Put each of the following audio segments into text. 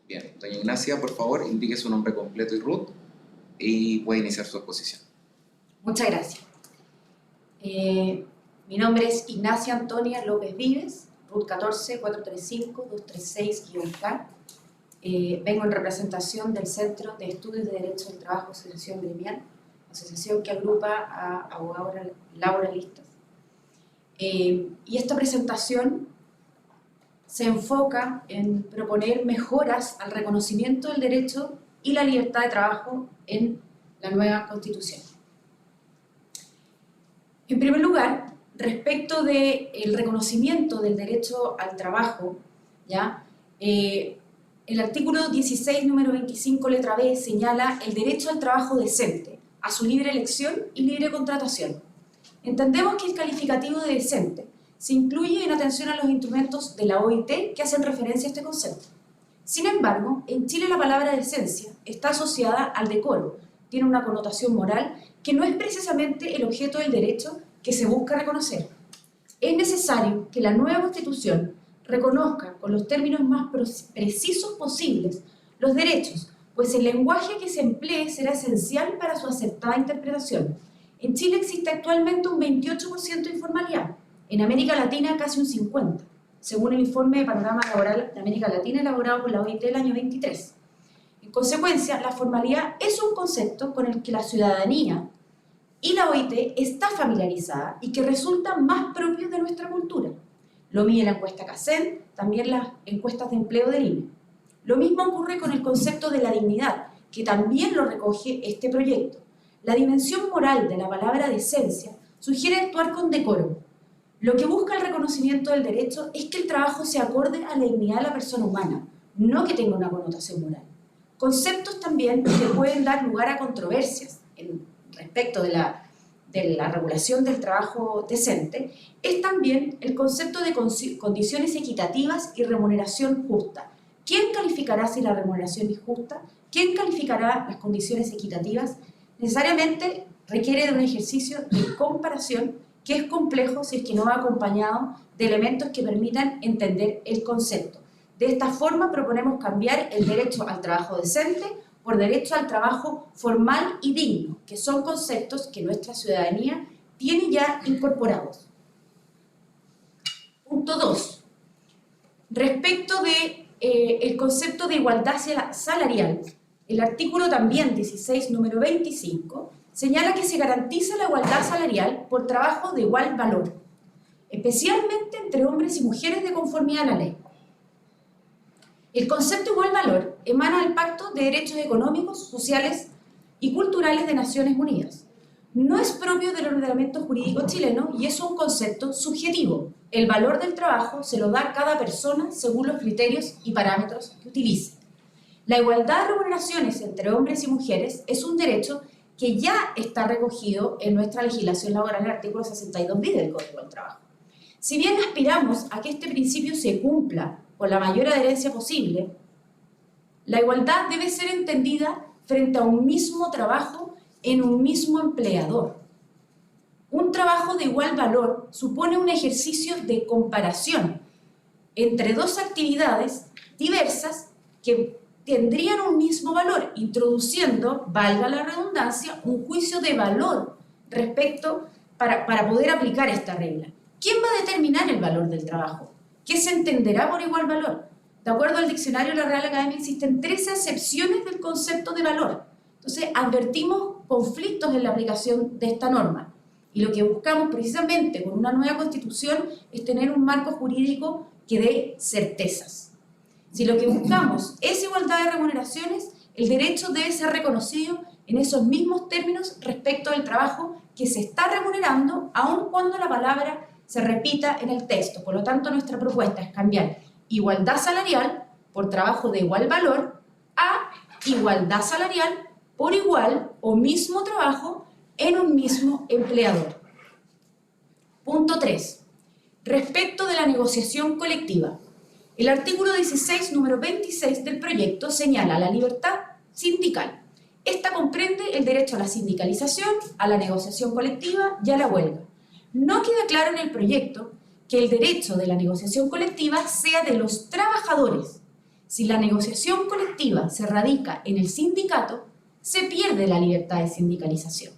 Bien, doña Ignacia, por favor, indique su nombre completo y RUT y puede iniciar su exposición. Muchas gracias. Mi nombre es Ignacia Antonia López Vives, RUT 14-435-236-K. Vengo en representación del Centro de Estudios de Derecho del Trabajo, Asociación Gremial, asociación que agrupa a abogados laboralistas. Y esta presentación se enfoca en proponer mejoras al reconocimiento del derecho y la libertad de trabajo en la nueva Constitución. En primer lugar, respecto del reconocimiento del derecho al trabajo, ¿ya? El artículo 16, número 25, letra B, señala el derecho al trabajo decente, a su libre elección y libre contratación. Entendemos que el calificativo de decente se incluye en atención a los instrumentos de la OIT que hacen referencia a este concepto. Sin embargo, en Chile la palabra decencia está asociada al decoro, tiene una connotación moral que no es precisamente el objeto del derecho que se busca reconocer. Es necesario que la nueva Constitución reconozca con los términos más precisos posibles los derechos, pues el lenguaje que se emplee será esencial para su acertada interpretación. En Chile existe actualmente un 28% de informalidad, en América Latina casi un 50%, según el informe de Panorama Laboral de América Latina elaborado por la OIT el año 23. En consecuencia, la formalidad es un concepto con el que la ciudadanía y la OIT está familiarizada y que resulta más propio de nuestra cultura. Lo mide la encuesta CACEN, también las encuestas de empleo del INE. Lo mismo ocurre con el concepto de la dignidad, que también lo recoge este proyecto. La dimensión moral de la palabra decencia sugiere actuar con decoro. Lo que busca el reconocimiento del derecho es que el trabajo se acorde a la dignidad de la persona humana, no que tenga una connotación moral. Conceptos también que pueden dar lugar a controversias respecto de la regulación del trabajo decente, es también el concepto de condiciones equitativas y remuneración justa. ¿Quién calificará si la remuneración es justa? ¿Quién calificará las condiciones equitativas? Necesariamente requiere de un ejercicio de comparación que es complejo si es que no va acompañado de elementos que permitan entender el concepto. De esta forma proponemos cambiar el derecho al trabajo decente por derecho al trabajo formal y digno, que son conceptos que nuestra ciudadanía tiene ya incorporados. Punto 2. Respecto del concepto de igualdad salarial, el artículo también 16, número 25, señala que se garantiza la igualdad salarial por trabajo de igual valor, especialmente entre hombres y mujeres de conformidad a la ley. El concepto de igual valor emana del Pacto de Derechos Económicos, Sociales y Culturales de Naciones Unidas. No es propio del ordenamiento jurídico chileno y es un concepto subjetivo. El valor del trabajo se lo da a cada persona según los criterios y parámetros que utilice. La igualdad de remuneraciones entre hombres y mujeres es un derecho que ya está recogido en nuestra legislación laboral en el artículo 62 bis del Código del Trabajo. Si bien aspiramos a que este principio se cumpla con la mayor adherencia posible, la igualdad debe ser entendida frente a un mismo trabajo en un mismo empleador. Un trabajo de igual valor supone un ejercicio de comparación entre dos actividades diversas que tendrían un mismo valor, introduciendo, valga la redundancia, un juicio de valor respecto para poder aplicar esta regla. ¿Quién va a determinar el valor del trabajo? ¿Qué se entenderá por igual valor? De acuerdo al diccionario de la Real Academia existen 13 acepciones del concepto de valor. Entonces advertimos conflictos en la aplicación de esta norma. Y lo que buscamos precisamente con una nueva Constitución es tener un marco jurídico que dé certezas. Si lo que buscamos es igualdad de remuneraciones, el derecho debe ser reconocido en esos mismos términos respecto del trabajo que se está remunerando, aun cuando la palabra se repita en el texto. Por lo tanto, nuestra propuesta es cambiar igualdad salarial por trabajo de igual valor a igualdad salarial por igual o mismo trabajo en un mismo empleador. Punto 3. Respecto de la negociación colectiva. El artículo 16, número 26 del proyecto señala la libertad sindical. Esta comprende el derecho a la sindicalización, a la negociación colectiva y a la huelga. No queda claro en el proyecto que el derecho de la negociación colectiva sea de los trabajadores. si la negociación colectiva se radica en el sindicato, se pierde la libertad de sindicalización.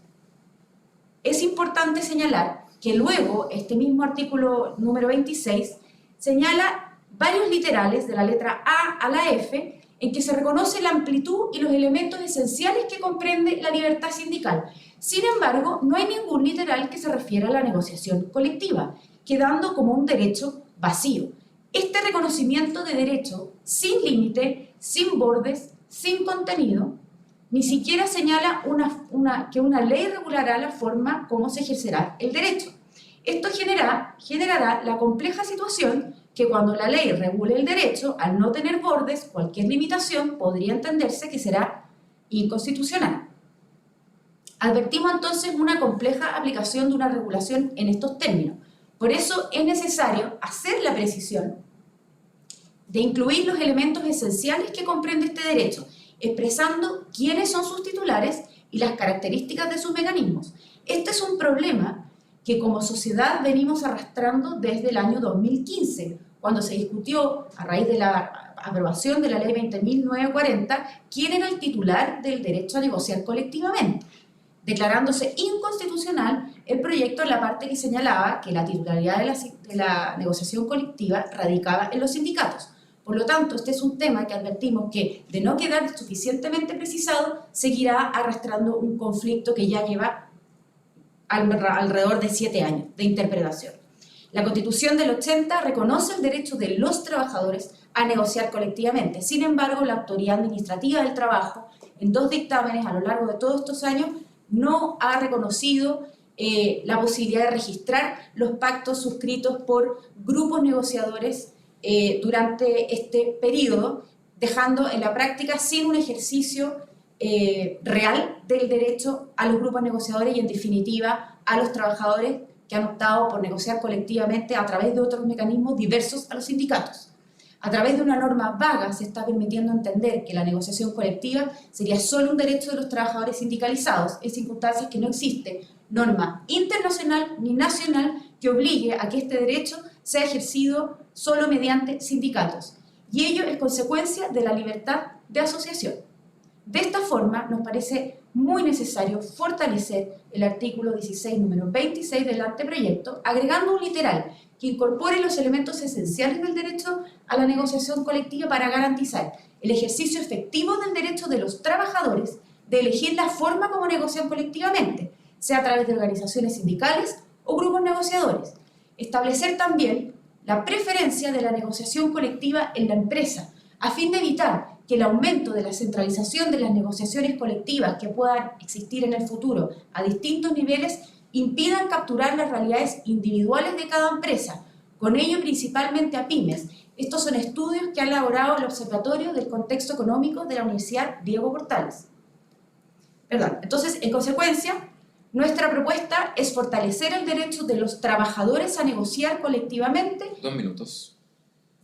Es importante señalar que luego este mismo artículo número 26 señala varios literales de la letra A a la F en que se reconoce la amplitud y los elementos esenciales que comprende la libertad sindical. Sin embargo, no hay ningún literal que se refiera a la negociación colectiva, quedando como un derecho vacío. Este reconocimiento de derecho sin límite, sin bordes, sin contenido, ni siquiera señala que una ley regulará la forma como se ejercerá el derecho. Esto generará la compleja situación que cuando la ley regule el derecho, al no tener bordes, cualquier limitación podría entenderse que será inconstitucional. Advertimos entonces una compleja aplicación de una regulación en estos términos. Por eso es necesario hacer la precisión de incluir los elementos esenciales que comprende este derecho, expresando quiénes son sus titulares y las características de sus mecanismos. Este es un problema que como sociedad venimos arrastrando desde el año 2015, cuando se discutió, a raíz de la aprobación de la ley 20.940, quién era el titular del derecho a negociar colectivamente, declarándose inconstitucional el proyecto en la parte que señalaba que la titularidad de la negociación colectiva radicaba en los sindicatos. Por lo tanto, este es un tema que advertimos que, de no quedar suficientemente precisado, seguirá arrastrando un conflicto que ya lleva alrededor de 7 años de interpretación. La Constitución del 80 reconoce el derecho de los trabajadores a negociar colectivamente. Sin embargo, la Autoridad Administrativa del Trabajo, en 2 dictámenes a lo largo de todos estos años, no ha reconocido la posibilidad de registrar los pactos suscritos por grupos negociadores durante este periodo, dejando en la práctica sin un ejercicio real del derecho a los grupos negociadores y, en definitiva, a los trabajadores que han optado por negociar colectivamente a través de otros mecanismos diversos a los sindicatos. A través de una norma vaga se está permitiendo entender que la negociación colectiva sería solo un derecho de los trabajadores sindicalizados, en circunstancias que no existe norma internacional ni nacional que obligue a que este derecho sea ejercido solo mediante sindicatos. Y ello es consecuencia de la libertad de asociación. De esta forma, nos parece muy necesario fortalecer el artículo 16, número 26 del anteproyecto, agregando un literal que incorpore los elementos esenciales del derecho a la negociación colectiva para garantizar el ejercicio efectivo del derecho de los trabajadores de elegir la forma como negocian colectivamente, sea a través de organizaciones sindicales o grupos negociadores. Establecer también la preferencia de la negociación colectiva en la empresa, a fin de evitar que el aumento de la centralización de las negociaciones colectivas que puedan existir en el futuro a distintos niveles impidan capturar las realidades individuales de cada empresa, con ello principalmente a pymes. Estos son estudios que ha elaborado el Observatorio del Contexto Económico de la Universidad Diego Portales. Entonces, en consecuencia, nuestra propuesta es fortalecer el derecho de los trabajadores a negociar colectivamente. 2 minutos.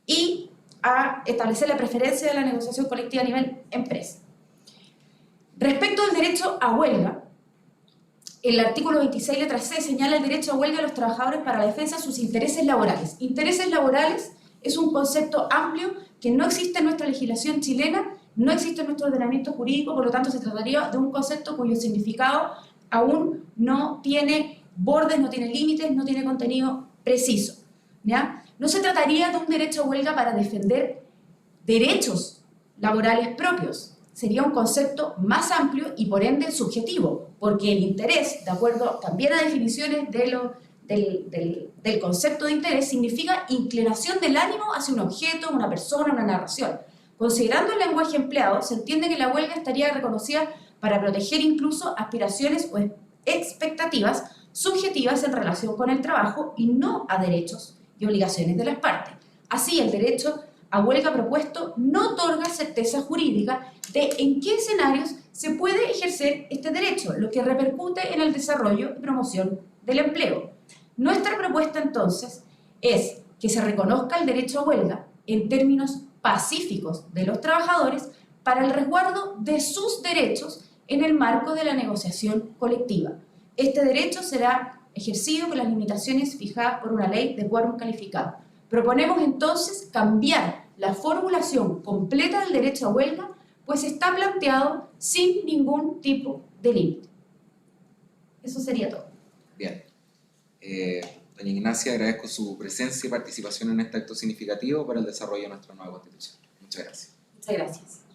Y a establecer la preferencia de la negociación colectiva a nivel empresa. Respecto al derecho a huelga, el artículo 26, letra C, señala el derecho a huelga de los trabajadores para la defensa de sus intereses laborales. Intereses laborales es un concepto amplio que no existe en nuestra legislación chilena, no existe en nuestro ordenamiento jurídico, por lo tanto se trataría de un concepto cuyo significado aún no tiene bordes, no tiene límites, no tiene contenido preciso, ¿ya? No se trataría de un derecho a huelga para defender derechos laborales propios. Sería un concepto más amplio y por ende subjetivo, porque el interés, de acuerdo también a definiciones del concepto de interés, significa inclinación del ánimo hacia un objeto, una persona, una narración. Considerando el lenguaje empleado, se entiende que la huelga estaría reconocida para proteger incluso aspiraciones o expectativas subjetivas en relación con el trabajo y no a derechos y obligaciones de las partes. Así, el derecho a huelga propuesto no otorga certeza jurídica de en qué escenarios se puede ejercer este derecho, lo que repercute en el desarrollo y promoción del empleo. Nuestra propuesta, entonces, es que se reconozca el derecho a huelga en términos pacíficos de los trabajadores para el resguardo de sus derechos en el marco de la negociación colectiva. Este derecho será ejercido con las limitaciones fijadas por una ley de quórum calificado. Proponemos entonces cambiar la formulación completa del derecho a huelga, pues está planteado sin ningún tipo de límite. Eso sería todo. Bien. Doña Ignacia, agradezco su presencia y participación en este acto significativo para el desarrollo de nuestra nueva Constitución. Muchas gracias. Muchas gracias.